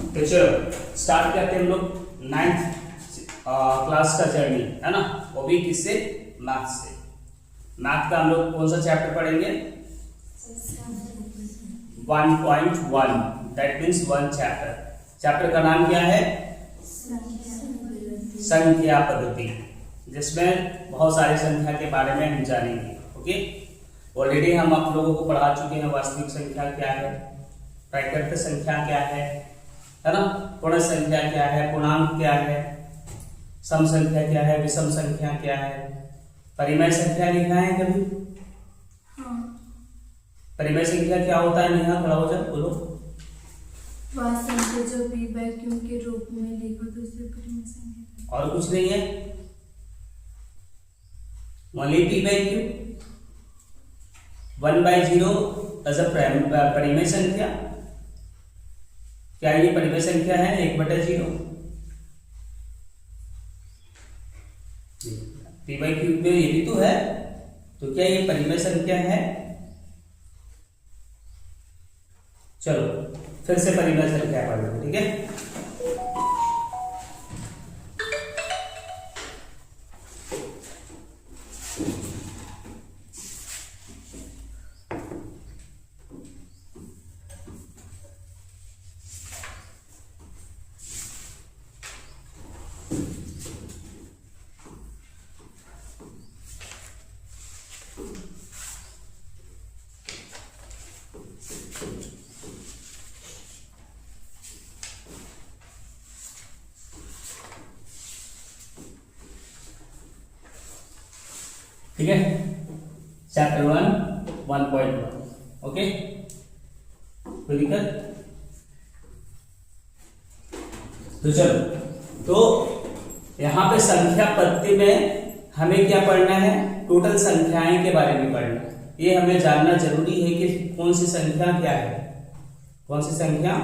तो चलो स्टार्ट करते हैं हम लोग 9th क्लास का जर्नी, है ना, वो भी किससे, मैथ से। मैथ का हम लोग कौन सा चैप्टर पढ़ेंगे, 1.1, दैट मीन्स 1 चैप्टर। चैप्टर का नाम क्या है, संख्या पद्धति, जिसमें बहुत सारी संख्या के बारे में हम जानेंगे। ओके, ऑलरेडी हम आप लोगों को पढ़ा चुके हैं वास्तविक संख्या क्या है, प्राकृत संख्या क्या है ना, पूर्ण संख्या क्या है, पूर्णांक क्या है, सम संख्या क्या है, विषम संख्या क्या है, परिमेय संख्या लिखा है कभी? हाँ। परिमेय संख्या क्या होता है नेहा, थोड़ा हो जाए बोलो। वह संख्या जो p by q के रूप में लिखो तो उसे परिमेय संख्या। और कुछ नहीं है, only p by q। 1/0 as a परिमेय संख्या, क्या ये परिमेय संख्या है? 1/0 p by q में ये भी तो है, तो क्या ये परिमेय संख्या है? चलो फिर से परिमेय संख्या पढ़ लो, ठीक है। ठीक है, चैप्टर 1.1। ओके, कोई दिक्कत? तो चलो, तो यहाँ पे संख्या पद्धति में हमें क्या पढ़ना है, टोटल संख्याएं के बारे में पढ़ना है। ये हमें जानना जरूरी है कि कौन सी संख्या क्या है, कौन सी संख्या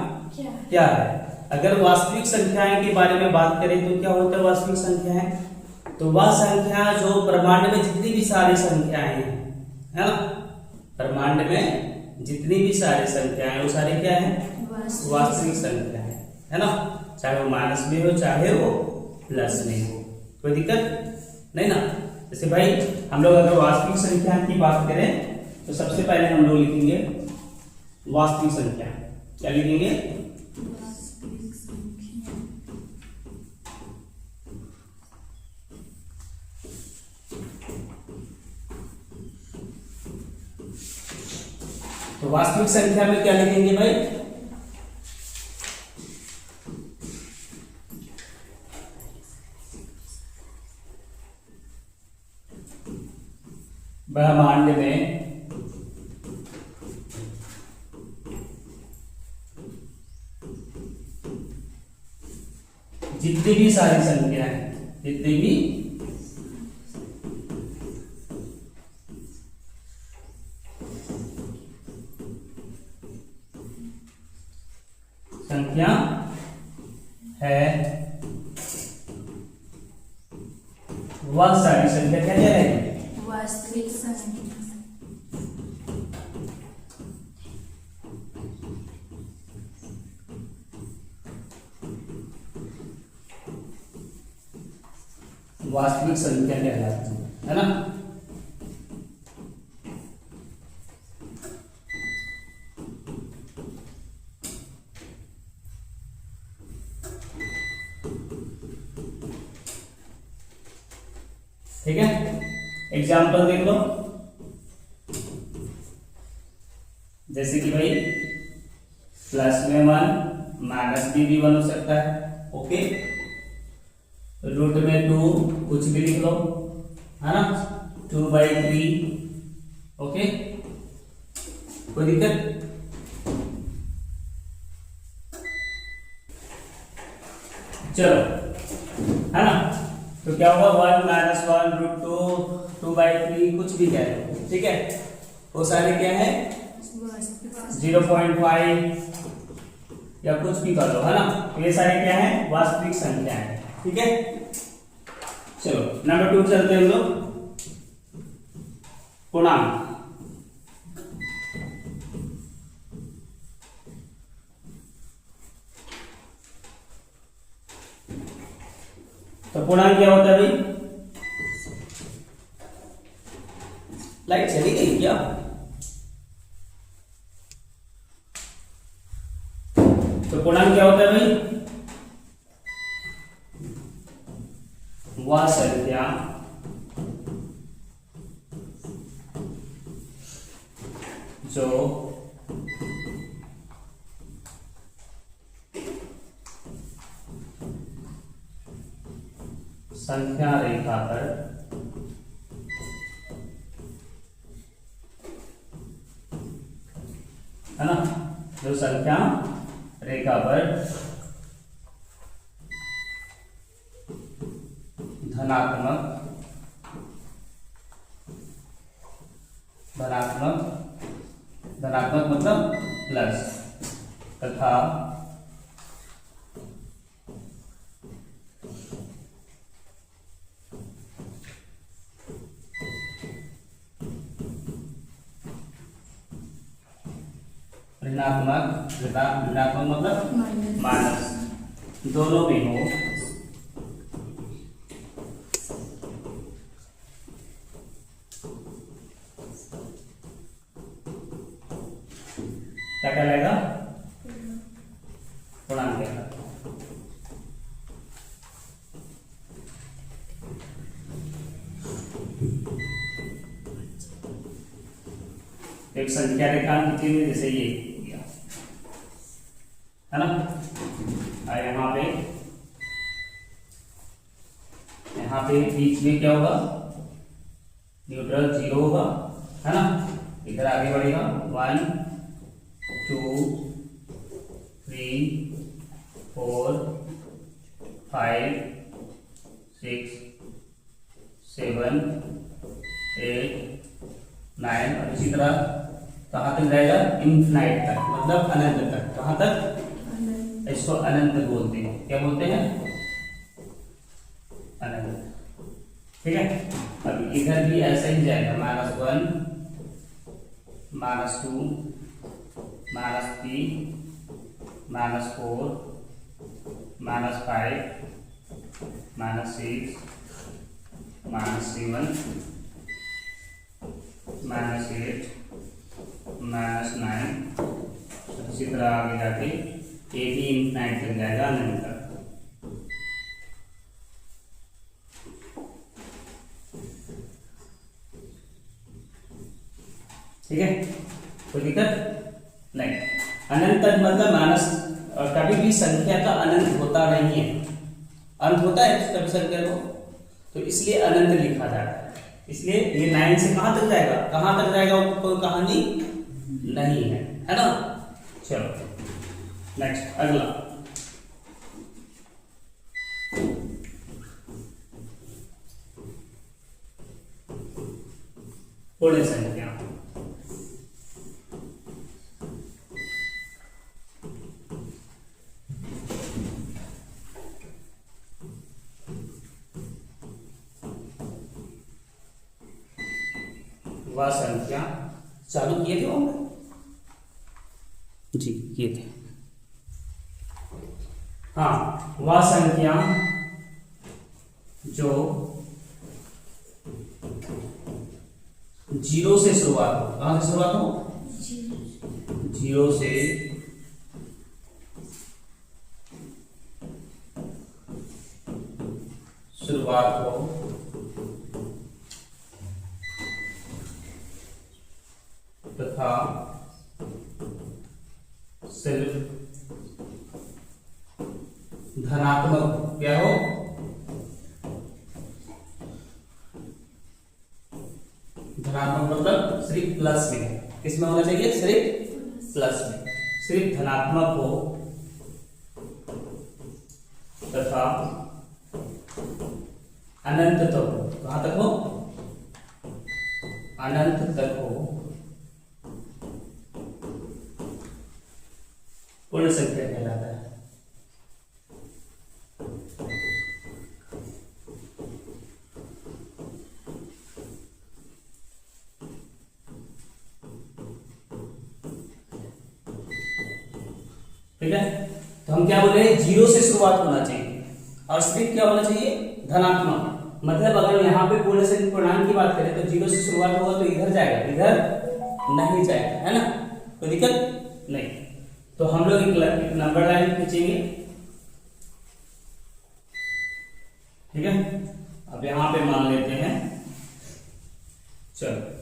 क्या है। अगर वास्तविक संख्याएं के बारे में बात करें तो क्या होता है वास्तविक संख्याएं, तो वह संख्या जो ब्रह्मांड में जितनी भी सारी संख्याएं हैं, है ना, ब्रह्मांड में जितनी भी सारी संख्याएं वो सारी क्या है, वास्तविक संख्या है ना, चाहे वो माइनस में हो चाहे वो प्लस में हो, कोई दिक्कत नहीं ना। जैसे भाई हम लोग अगर वास्तविक संख्या की बात करें तो सबसे पहले हम लोग लिखेंगे वास्तविक संख्या, क्या लिखेंगे, तो वास्तविक संख्या में क्या लिखेंगे भाई, ब्रह्मांड में जितनी भी सारी संख्याएं, जितनी भी संख्या है वह सारी संख्या क्या रहेगी, वास्तविक संख्या। वास्तविक संख्या कहलाती है ना। ठीक है, एग्जाम्पल देख लो, जैसे कि भाई प्लस में 1, माइनस भी 1 हो सकता है। ओके, रूट में 2, कुछ भी लिख लो, है ना, 2/3। ओके, कोई दिक्कत? चलो, है ना, तो क्या होगा 1 - 1 √2 2/3 कुछ भी कह लो, ठीक है, वो सारे क्या है 0.5 या कुछ भी कर लो, है ना, तो ये सारे क्या है वास्तविक संख्या है। ठीक है, चलो नंबर 2 चलते हैं हम लोग, पूर्णांक। तो पूर्णांक क्या होता है भाई? लाइट चली गई क्या? तो पूर्णांक क्या होता है भाई? वह संख्या जो संख्या रेखा पर है ना, जो संख्या रेखा पर धनात्मक धनात्मक मतलब प्लस तथा ऋणात्मक मतलब माइनस दोनों में हो क्या कहलाएगा? पूर्णांक कहलाएगा। एक संख्या रेखांकित में जैसे ये गया है ना, यहाँ पे बीच में क्या होगा? न्यूट्रल 0 होगा है ना। इधर आगे बढ़ेगा 1 2 3 4 5 6 7 8 9 और इसी तरह कहाँ तक जाएगा? इन्फिनाइट तक, मतलब अनंत तक। कहाँ तक? इसको अनंत बोलते हैं। क्या बोलते हैं? अनंत। ठीक है। अब इधर भी ऐसा ही जाएगा, -1 -2 -3 -4 -5 -6 -7 -8 -9। इसी तरह आगे जाके ये भी इन्फिनाइट तक जाएगा, अनंत तक। ठीक है, कोई दिक्कत नहीं। अनंत तक मतलब मानस कभी भी संख्या का अनंत होता नहीं है। अंत होता है कभी संख्या को, तो इसलिए अनंत लिखा जाता है। इसलिए ये 9 से कहां तक जाएगा? कहां तक जाएगा कोई कहानी नहीं है ना। चलो नेक्स्ट, अगला पूर्ण संख्या। वह संख्या चालू किए थे वो जी, किए थे। हाँ, वह संख्या जो 0 से शुरुआत हो। कहां से शुरुआत हो? 0 से शुरुआत हो तथा सिर्फ धनात्मक क्या हो? धनात्मक मतलब सिर्फ प्लस में। किसमें होना चाहिए? सिर्फ प्लस में। सिर्फ धनात्मक हो तथा अनंत तक हो। कहां तक हो? अनंत तक हो। पूर्ण संख्या कहलाता है। ठीक है, तो हम क्या बोल रहे हैं? 0 से शुरुआत होना चाहिए और सिर्फ क्या होना चाहिए? धनात्मक, मतलब अगर यहाँ पे पूर्ण संख्या पूर्णांक की बात करें तो 0 से शुरुआत होगा तो इधर जाएगा, इधर नहीं जाएगा, है ना, कोई दिक्कत नहीं। तो हम लोग एक नंबर लाइन खींचेंगे, ठीक है। अब यहाँ पे मान लेते हैं, चलो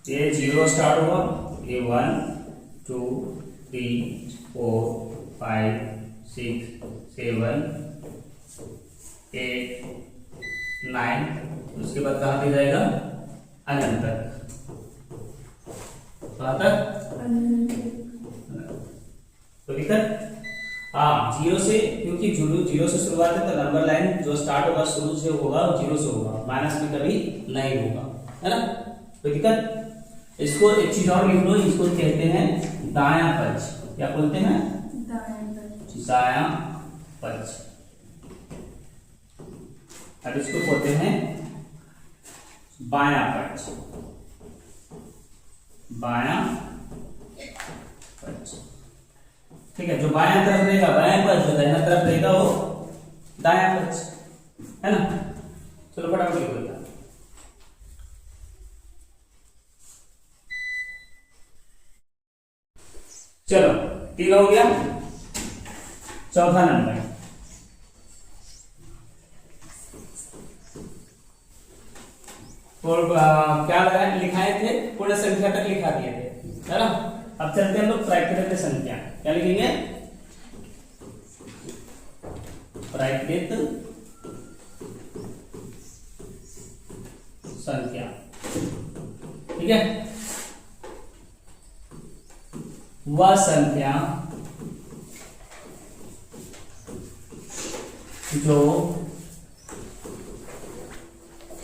ये 0 स्टार्ट होगा, ये 1 2 3 4 5 6 7 8 9, उसके बाद कहाँ पे जाएगा, अनंत तक, कहाँ तक, तो दिक्कत। आप 0 से, क्योंकि 0 से शुरुआत है तो नंबर लाइन जो स्टार्ट होगा शुरू से होगा 0 से होगा, माइनस में कभी नहीं होगा, है ना, कोई दिक्कत। इसको एक चीज और लिख लो, इसको कहते हैं दायां पक्ष, क्या बोलते हैं, दायां पक्ष। अब इसको बोलते हैं बायां पक्ष, बायां पक्ष, ठीक है। जो बायां तरफ रहेगा बायां पक्ष, जो दाहिना तरफ रहेगा वो दायां पक्ष, है ना। चलो फटाफट लिखो, चलो 3 हो गया। चौथा नंबर, और क्या लगाए, लिखाए थे, पूर्ण संख्या तक लिखा दिए थे, है ना। अब चलते हैं हम लोग प्राकृत संख्या, क्या लिखेंगे, प्राकृत संख्या, ठीक है। वह संख्या जो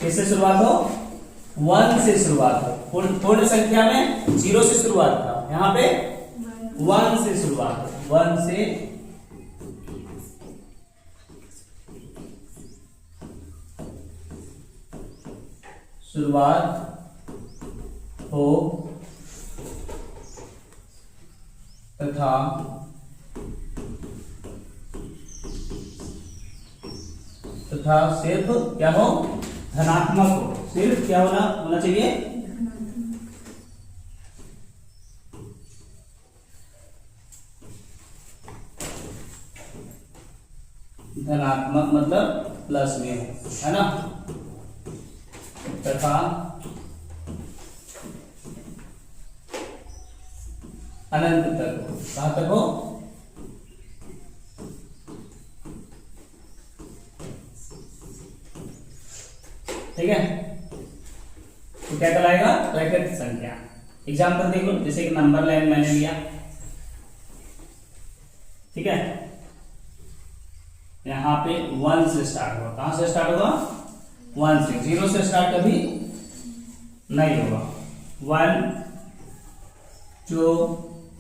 किससे शुरुआत हो, 1 से शुरुआत हो। पूर्ण संख्या में 0 से शुरुआत था, यहाँ पे 1 से शुरुआत, 1 से शुरुआत हो तथा सिर्फ क्या हो, धनात्मक हो, सिर्फ क्या होना चाहिए, धनात्मक, मतलब प्लस में हो, है ना, तथा अनंत तक हो, कहां तक हो, ठीक है। तो क्या कहलाएगा, प्राकृत संख्या। एग्जाम्पल देखो, जैसे कि नंबर लाइन मैंने लिया, ठीक है, यहां पे 1 से स्टार्ट होगा, कहां से स्टार्ट होगा, 1 से, 0 से स्टार्ट कभी नहीं होगा। 1 2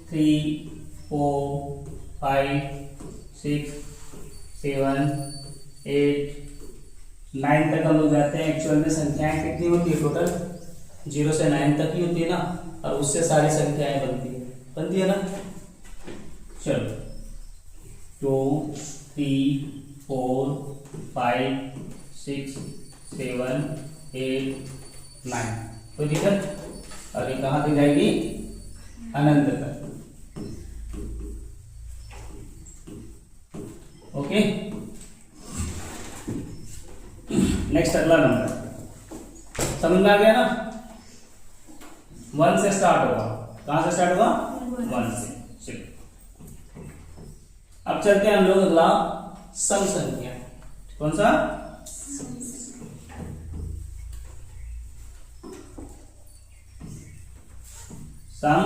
3 4 5 6 7 8 9 तक हम लोग जाते हैं। एक्चुअल में संख्याएं कितनी होती है, टोटल 0 से 9 तक ही होती है ना, और उससे सारी संख्याएं बनती है ना। चलो 2 3 4 5 6 7 8 9, कोई दिक्कत। और ये कहां तक जाएगी, अनंत तक, ओके। नेक्स्ट अगला नंबर समझ में आ गया ना, 1 से स्टार्ट होगा, कहां से स्टार्ट होगा, 1 से। चलिए अब चलते हैं हम लोग अगला सम संख्या, कौन सा, सम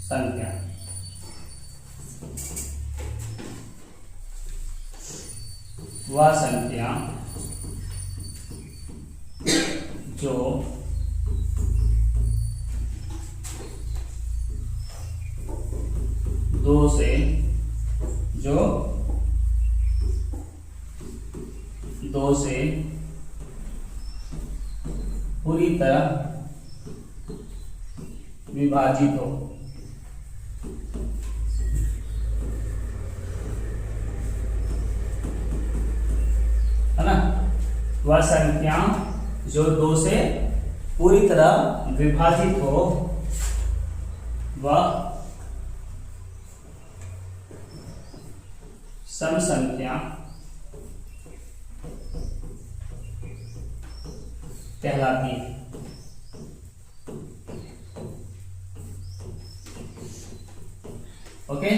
संख्या। वह संख्या जो दो से 2 से पूरी तरह विभाजित हो, है ना। वह संख्या जो 2 से पूरी तरह विभाजित हो वह सम संख्या कहलाती है। ओके,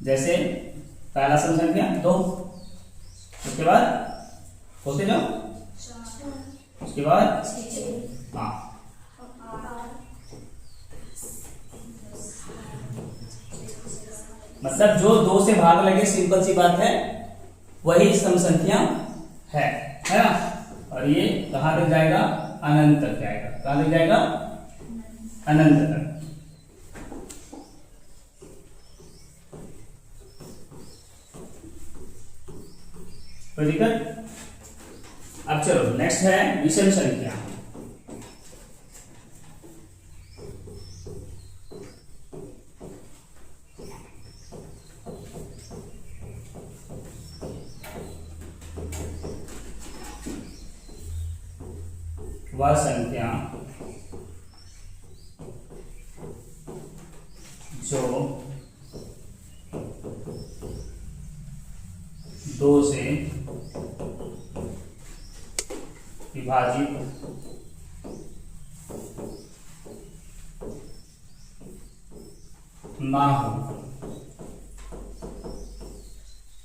जैसे पहला सम संख्या 2, उसके बाद होते जाओ, उसके बाद हाँ, मतलब जो 2 से भाग लगे, सिंपल सी बात है, वही सम संख्या है ना। और ये कहां तक जाएगा? अनंत तक जाएगा। कहां तक जाएगा? अनंत तक। कोई दिक्कत? अब चलो नेक्स्ट है विषम संख्या। वह संख्या जो 2 से विभाजित ना हो,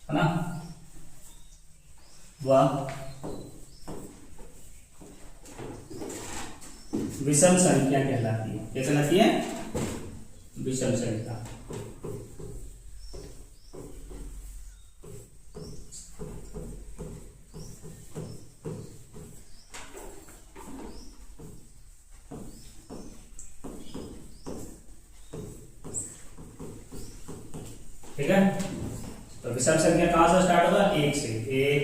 है ना, वह विषम संख्या कहलाती है। क्या कहलाती है? विषम संख्या। ठीक है, तो विषम संख्या कहां से स्टार्ट होगा? 1 से। 1,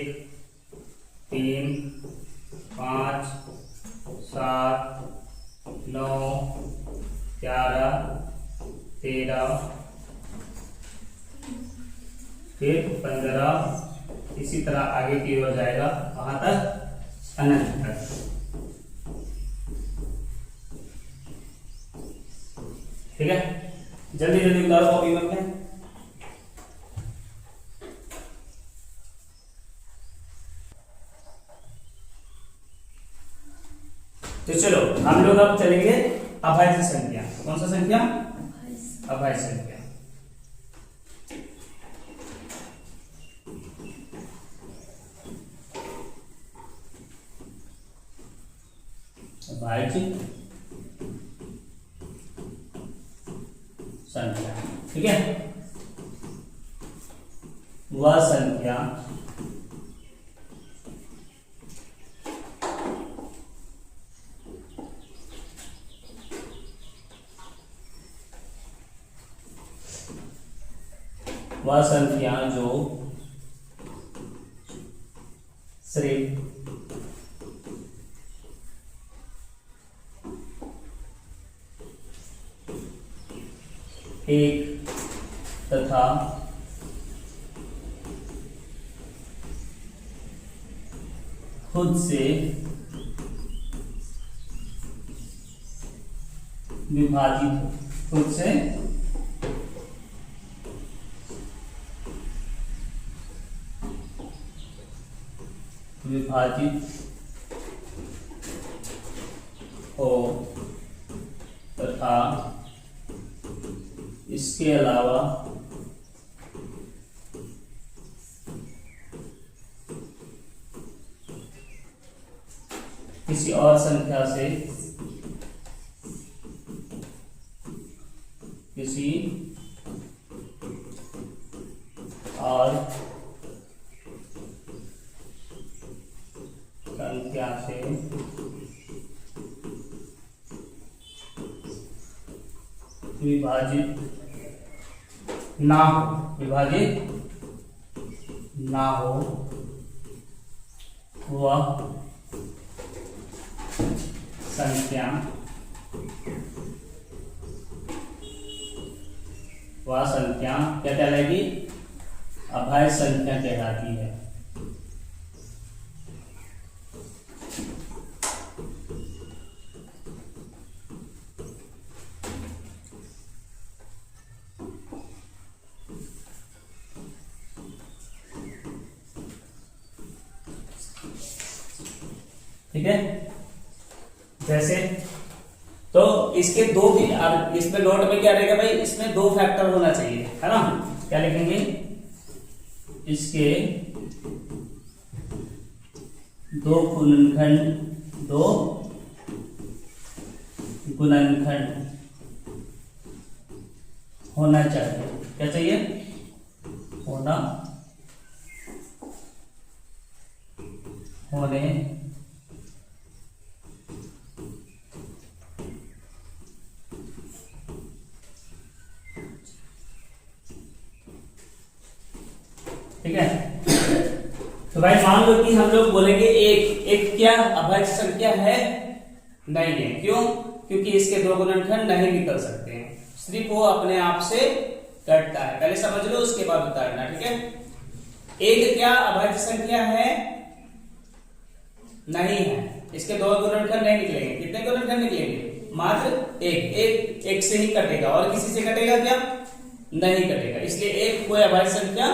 3, 5, 7, 9, 11, 13, फिर 15, इसी तरह आगे की ओर जाएगा, कहां तक? अनंत तक। ठीक है, जल्दी जल्दी उतारो कॉपी में। तो चलो हम लोग अब चलेंगे अभाज्य संख्या। कौन सा संख्या? अभाज्य संख्या। अभाज्य संख्या, ठीक है। वह संख्या जो सिर्फ एक तथा खुद से विभाजित हो, खुद से विभाजित हो तथा इसके अलावा किसी और संख्या से किसी और संख्या से विभाजित ना हो, विभाजित ना हो वह संख्या क्या कहलाएगी? अभाज्य संख्या कहलाती है। ठीक है, जैसे तो इसके दो भी, अब इसमें नोट में क्या रहेगा भाई, इसमें दो फैक्टर होना चाहिए, है ना? क्या लिखेंगे? इसके दो गुणनखंड होना चाहिए। क्या चाहिए? होने ठीक है। तो भाई मान लो कि हम लोग बोलेंगे एक क्या अभाज्य संख्या है? नहीं है। क्यों? क्योंकि इसके दो गुणनखंड नहीं निकल सकते हैं, सिर्फ वो अपने आप से कटता है। पहले समझ लो, उसके बाद उतारना। ठीक है, एक क्या अभाज्य संख्या है? नहीं है। इसके दो गुणनखंड नहीं निकलेंगे। कितने गुणनखंड निकलेंगे? मात्र एक से ही कटेगा, और किसी से कटेगा क्या? नहीं कटेगा। इसलिए एक कोई अभाज्य संख्या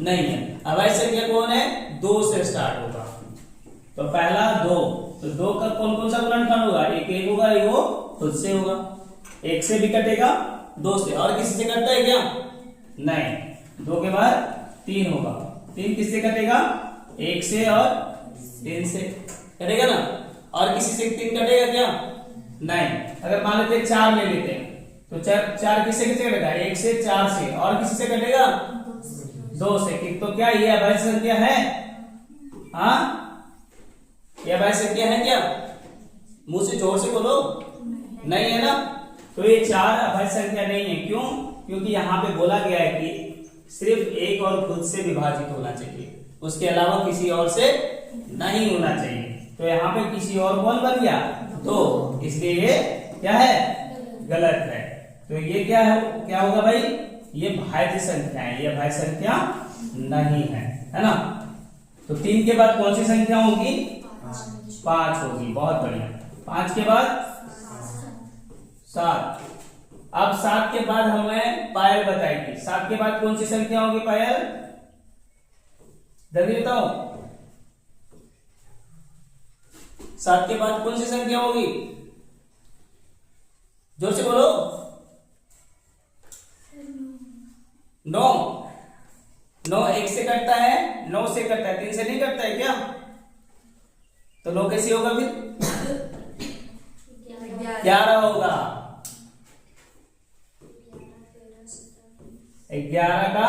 नहीं है। अभाज्य संख्या कौन है? 2 से स्टार्ट होगा। तो पहला 2, तो 2 का कौन कौन सा गुणनखंड होगा? एक होगा, एक वो खुद से होगा। एक से भी कटेगा, 2 से, और किसी से कटता है क्या? नहीं। 2 के बाद 3 होगा। 3 किससे कटेगा? 1 से और 3 से कटेगा ना। और किसी से 3 कटेगा क्या? नहीं। अगर मान लेते 4 ले लेते हैं, तो 4 किससे कटेगा? 1 से, 4 से, और किसी से कटेगा? 2 से। तो क्या ये अभाज्य संख्या है? हाँ, ये अभाज्य संख्या है क्या? मुंह से जोर से बोलो। नहीं है ना। तो ये 4 अभाज्य संख्या नहीं है। क्यों? क्योंकि यहाँ पे बोला गया है कि सिर्फ एक और खुद से विभाजित होना चाहिए, उसके अलावा किसी और से नहीं होना चाहिए। तो यहाँ पे किसी और कौन बन गया? 2, इसलिए ये क्या है? गलत है। तो ये क्या है? क्या होगा भाई? ये भाज्य संख्या है, ये भाज्य संख्या नहीं है ना। तो 3 के बाद कौन सी संख्या होगी? 5 होगी। बहुत बढ़िया। 5 के बाद 7। अब 7 के बाद हमें पायल बताएगी। 7 के बाद कौन सी संख्या होगी पायल? जल्दी बताओ। 7 के बाद कौन सी संख्या होगी? जोर से बोलो। 9। 9 1 से कटता है, 9 से कटता है, 3 से नहीं कटता है क्या? तो 9 कैसे होगा फिर? 11 होगा। 11 का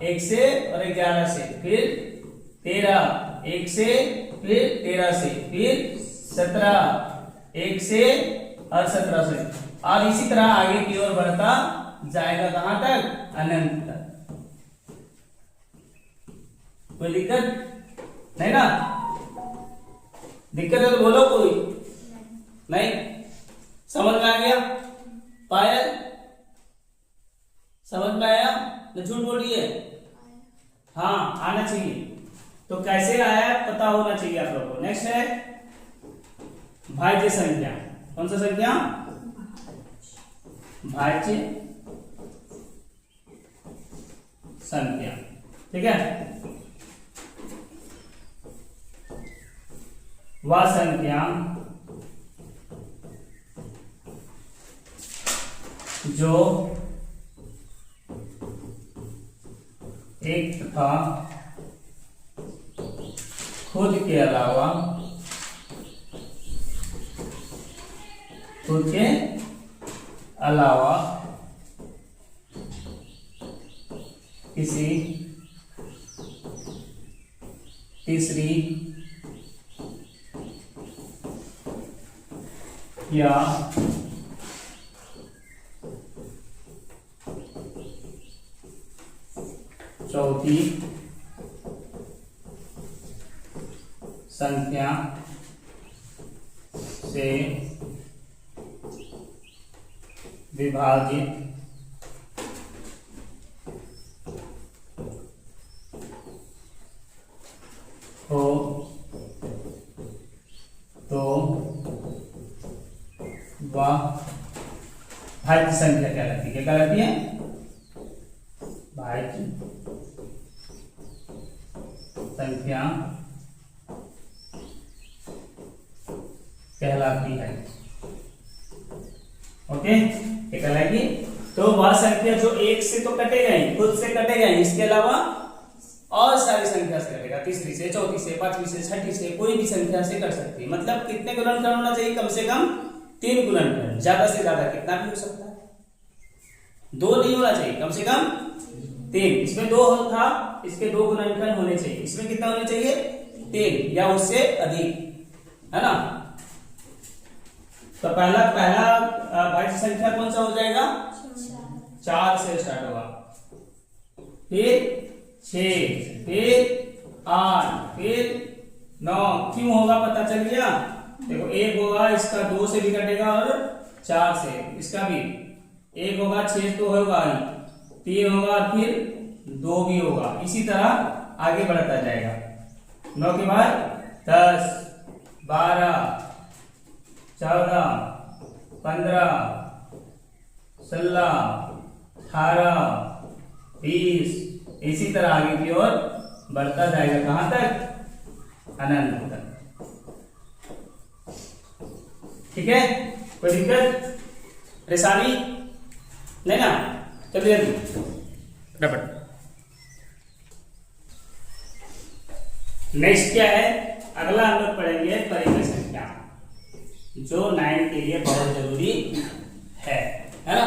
1 से और 11 से, फिर 13 1 से, फिर 13 से, फिर 17 1 से और 17 से, और इसी तरह आगे की ओर बढ़ता जाएगा। कहां तक? अनंत तक। कोई दिक्कत नहीं ना? दिक्कत है तो बोलो। कोई नहीं? समझ में आ गया? पायल समझ में आया? न झूठ बोल रही है? हाँ, आना चाहिए। तो कैसे आया पता होना चाहिए आप लोगों को। नेक्स्ट है भाज्य संख्या। कौन सा संख्या? भाज्य संख्या। ठीक है, वह संख्या जो एक तथा खुद के अलावा किसी तीसरी या चौथी संख्या से विभाजित हो तो वह भाज्य संख्या कहलाती है। क्या कहलाती है? भाज्य संख्या कहलाती है। ओके, ये कहलाएगी। तो वह संख्या जो एक से तो कटेगा ही, खुद से कटेगा ही, इसके अलावा और सारी संख्या से कटेगा, तीसरी से, चौथी से, पांचवी से, छठी से, कोई भी संख्या से कर सकती है। मतलब कितने गुणनखंड होना चाहिए? कम से कम 3 गुणनखंड, ज्यादा से ज्यादा कितना भी हो सकता है, 2 नहीं होना चाहिए, कम से कम 3। इसमें 2 था, इसके 2 गुणनखंड होने चाहिए। इसमें कितना होने चाहिए? 3 या उससे अधिक, है ना। तो पहला भाज्य संख्या कौन सा हो जाएगा? 4 से स्टार्ट होगा, फिर 6, फिर 8, फिर 9। क्यों होगा पता चल गया? देखो 1 होगा, इसका 2 से भी कटेगा और 4 से, इसका भी 1 होगा, 6 तो होगा ही, 3 होगा, फिर 2 भी होगा। इसी तरह आगे बढ़ता जाएगा। 9 के बाद 10, 12, 14, 15, 16, 18, 20, इसी तरह आगे की ओर बढ़ता जाएगा। कहां तक? अनंत तक। ठीक है, कोई दिक्कत परेशानी नहीं ना? चलिए रपट। नेक्स्ट क्या है? अगला हम लोग पढ़ेंगे परिमेय संख्या, जो 9 के लिए बहुत जरूरी है ना।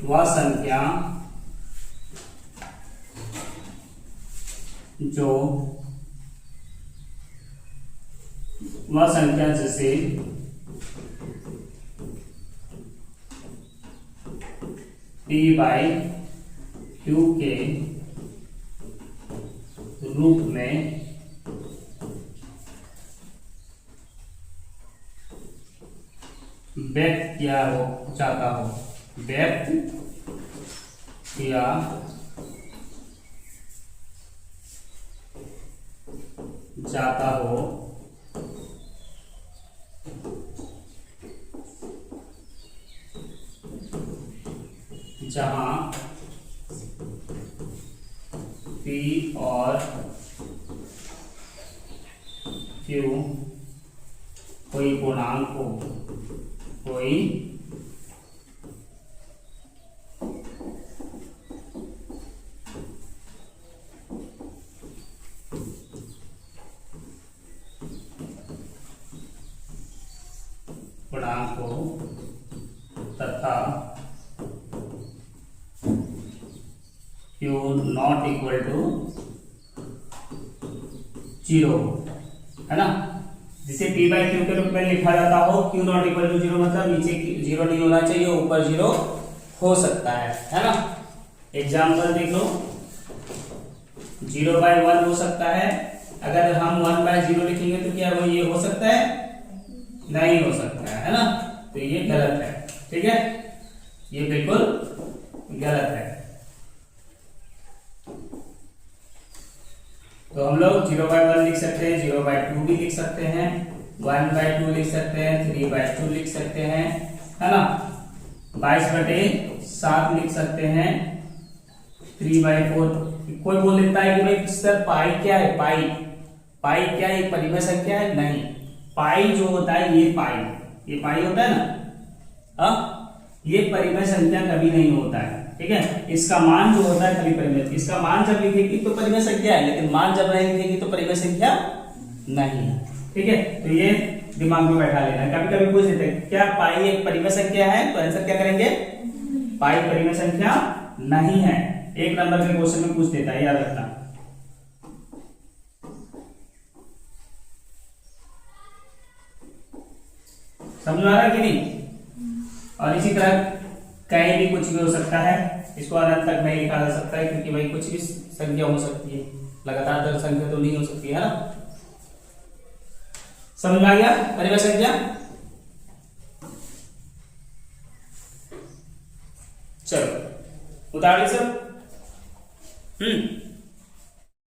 वह संख्या जिसे P/Q के रूप में व्यक्त किया जाता हो, व्यक्त किया जाता हो, जहां P और Q कोई गुणांक हो, कोई गुणांक हो तथा Q नॉट इक्वल टू 0, है ना। जिसे P/Q के रूप में लिखा जाता हो, Q नॉट इक्वल टू 0 मतलब नीचे 0 नहीं होना चाहिए, ऊपर 0 हो सकता है ना। एग्जाम्पल देख लो, 0/1 हो सकता है। अगर हम 1/0 लिखेंगे तो क्या वो ये हो सकता है? नहीं हो सकता है ना। तो ये गलत है, ठीक है, ये बिल्कुल गलत है। तो हम लोग 0/1 लिख सकते हैं, 0/2 भी लिख सकते हैं, 1/2 लिख सकते हैं, 3/2 लिख सकते हैं, है ना। 22/7 लिख सकते हैं, 3/4। कोई बोल देता है कि भाई सर पाई क्या है? पाई क्या है? एक परिमेय संख्या है? नहीं, पाई जो होता है ये पाई होता है ना, ये परिमेय संख्या कभी नहीं होता है, ठीक है। इसका मान जो होता है कभी परिमेय, इसका मान जब लिखेगी तो परिमेय संख्या है, लेकिन मान जब नहीं लिखेगी तो परिमेय संख्या नहीं है, ठीक है। तो ये दिमाग में बैठा लेना। कभी कभी पूछ देते हैं क्या पाई एक परिमेय संख्या है? तो आंसर क्या करेंगे? पाई परिमेय संख्या नहीं है, एक नंबर के क्वेश्चन में पूछ देता है, याद रखना। समझ में आ रहा है कि नहीं? और इसी तरह कहीं भी कुछ भी हो सकता है, इसको अनंत तक नहीं लिखा जा सकता है, क्योंकि भाई कुछ भी संख्या हो सकती है, लगातार संख्या तो नहीं हो सकती है ना। समझ में आ गया परिवार संख्या? चलो उतारिए सब।